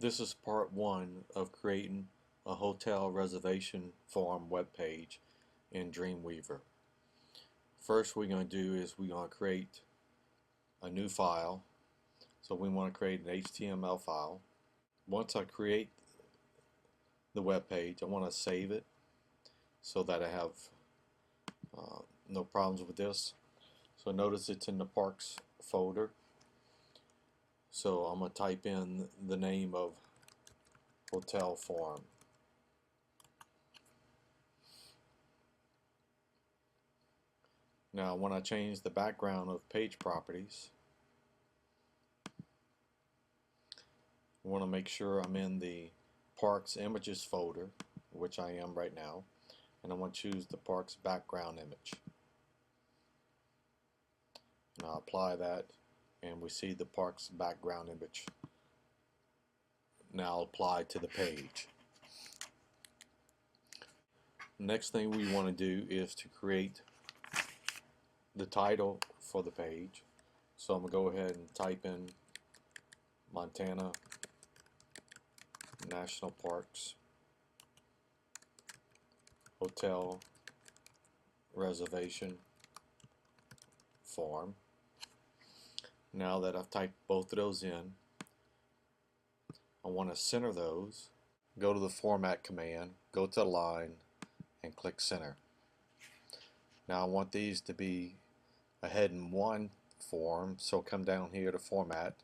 This is part one of creating a hotel reservation form web page in Dreamweaver. First we're going to do is we're going to create a new file. So we want to create an HTML file. Once I create the web page, I want to save it so that I have no problems with this. So notice it's in the Parks folder. So I'm going to type in the name of hotel form. Now when I change the background of page properties, I want to make sure I'm in the Parks Images folder, which I am right now, and I want to choose the Parks background image. And I'll apply that, and we see the Parks background image now applied to the page. Next thing we want to do is to create the title for the page. So I'm going to go ahead and type in Montana National Parks Hotel Reservation Form. Now that I've typed both of those in, I want to center those. Go to the Format command, go to Line, and click Center. Now I want these to be a Heading 1 form, so come down here to Format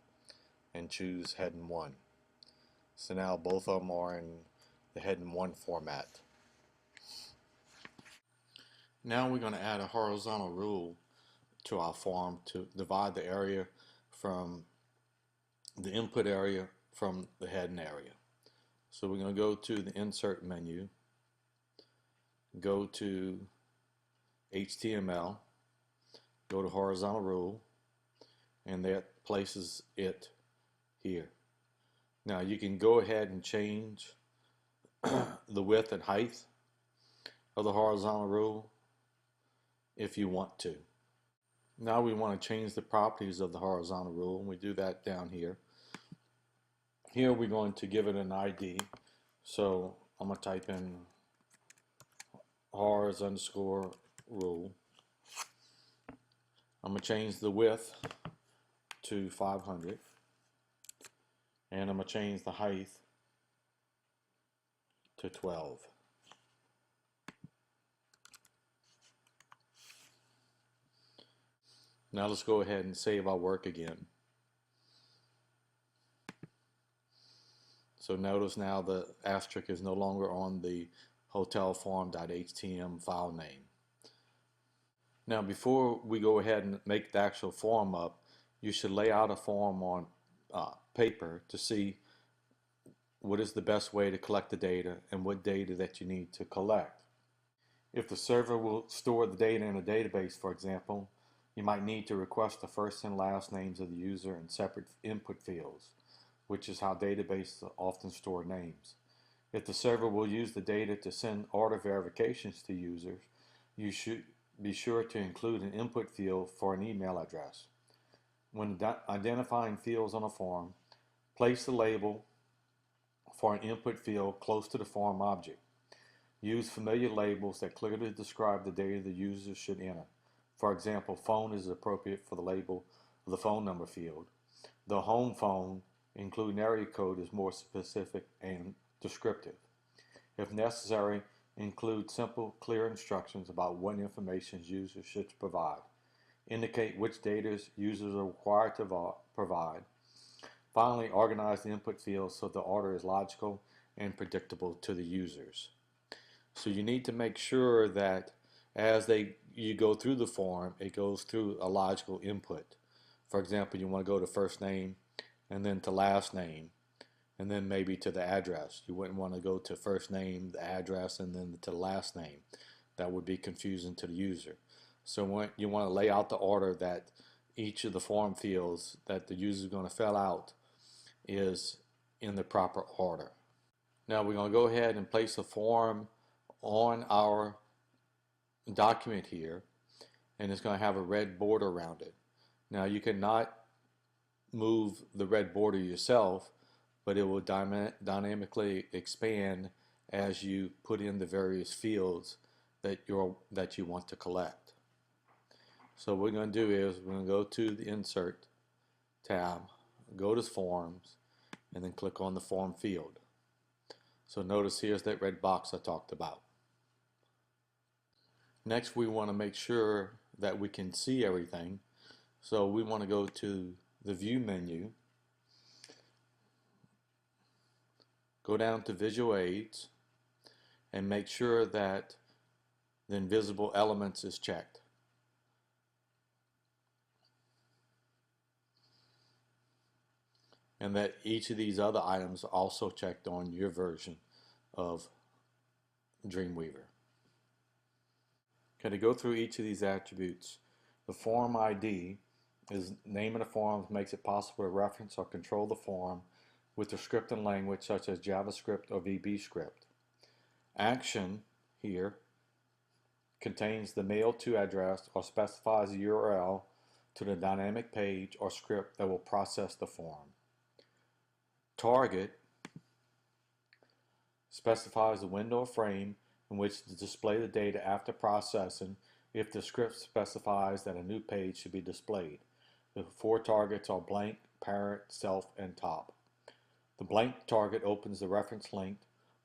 and choose Heading 1. So now both of them are in the Heading 1 format. Now we're going to add a horizontal rule to our form to divide the area from the input area from the heading area. So we're going to go to the Insert menu, go to HTML, go to Horizontal Rule, and that places it here. Now you can go ahead and change the width and height of the horizontal rule if you want to. Now we want to change the properties of the horizontal rule, and we do that down here. Here we're going to give it an ID. So I'm going to type in hors_rule. I'm going to change the width to 500, and I'm going to change the height to 12. Now let's go ahead and save our work again. So notice now the asterisk is no longer on the hotelform.html file name. Now before we go ahead and make the actual form up, you should lay out a form on paper to see what is the best way to collect the data and what data that you need to collect. If the server will store the data in a database, for example, you might need to request the first and last names of the user in separate input fields, which is how databases often store names. If the server will use the data to send order verifications to users, you should be sure to include an input field for an email address. When identifying fields on a form, place the label for an input field close to the form object. Use familiar labels that clearly describe the data the user should enter. For example, phone is appropriate for the label of the phone number field. The home phone, including area code, is more specific and descriptive. If necessary, include simple, clear instructions about what information users should provide. Indicate which data users are required to provide. Finally, organize the input fields so the order is logical and predictable to the users. So you need to make sure that as you go through the form, it goes through a logical input. For example, you want to go to first name and then to last name and then maybe to the address. You wouldn't want to go to first name, the address, and then to the last name. That would be confusing to the user. So you want to lay out the order that each of the form fields that the user is going to fill out is in the proper order. Now we're going to go ahead and place a form on our document here, and it's going to have a red border around it. Now you cannot move the red border yourself, but it will dynamically expand as you put in the various fields that you want to collect. So what we're going to do is we're going to go to the Insert tab, go to Forms, and then click on the Form field. So notice here's that red box I talked about. Next, we want to make sure that we can see everything. So we want to go to the View menu, go down to Visual Aids, and make sure that the Invisible Elements is checked. And that each of these other items are also checked on your version of Dreamweaver. Okay, to go through each of these attributes, the form ID is name of the form, makes it possible to reference or control the form with the scripting language such as JavaScript or VBScript. Action here contains the mail to address or specifies the URL to the dynamic page or script that will process the form. Target specifies the window or frame in which to display the data after processing if the script specifies that a new page should be displayed. The four targets are blank, parent, self, and top. The blank target opens the reference link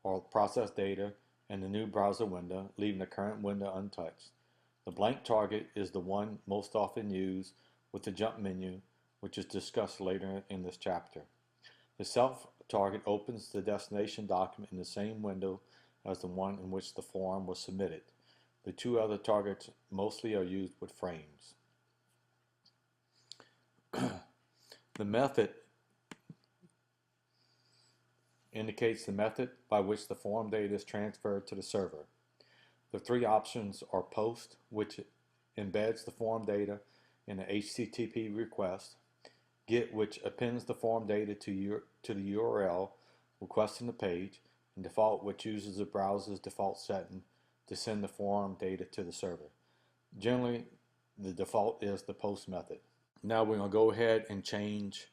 or process data in the new browser window, leaving the current window untouched. The blank target is the one most often used with the jump menu, which is discussed later in this chapter. The self target opens the destination document in the same window as the one in which the form was submitted. The two other targets mostly are used with frames. The method indicates the method by which the form data is transferred to the server. The three options are POST, which embeds the form data in an HTTP request, GET, which appends the form data to the URL requesting the page, and Default, which uses the browser's default setting to send the form data to the server. Generally, the default is the POST method. Now we're going to go ahead and change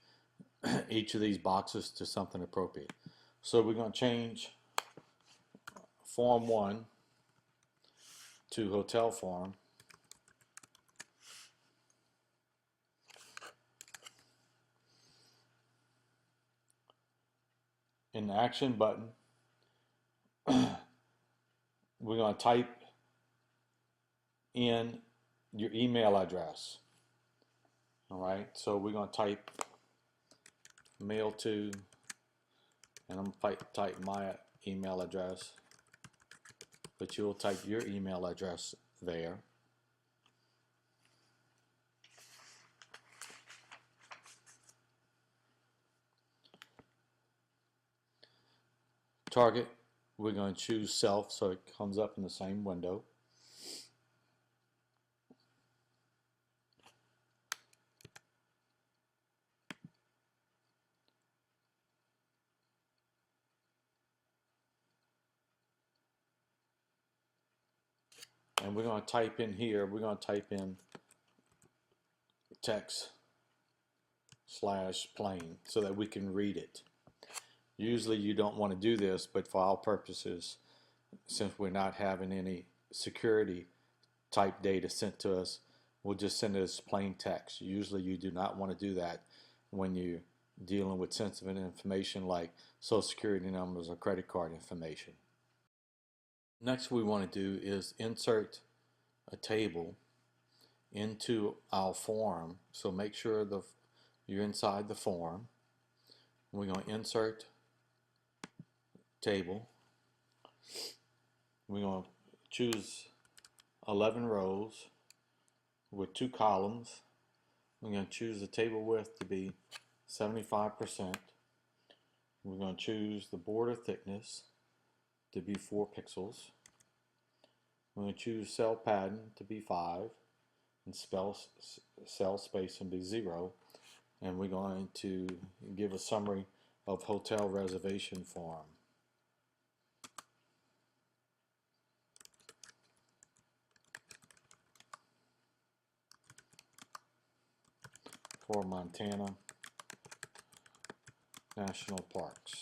each of these boxes to something appropriate. So we're going to change Form 1 to Hotel Form. In the Action button, we're going to type in your email address. All right, so we're going to type mail to, and I'm going to type my email address, but you'll type your email address there. Target, we're going to choose self so it comes up in the same window. And we're going to type in here, we're going to type in text/plain so that we can read it. Usually you don't want to do this, but for our purposes, since we're not having any security type data sent to us, we'll just send it as plain text. Usually you do not want to do that when you're dealing with sensitive information like social security numbers or credit card information. Next we want to do is insert a table into our form. So make sure you're inside the form. We're going to insert table. We're going to choose 11 rows with 2 columns. We're going to choose the table width to be 75%. We're going to choose the border thickness to be 4 pixels. We're going to choose cell padding to be 5 and cell spacing be 0. And we're going to give a summary of hotel reservation form. For Montana national parks.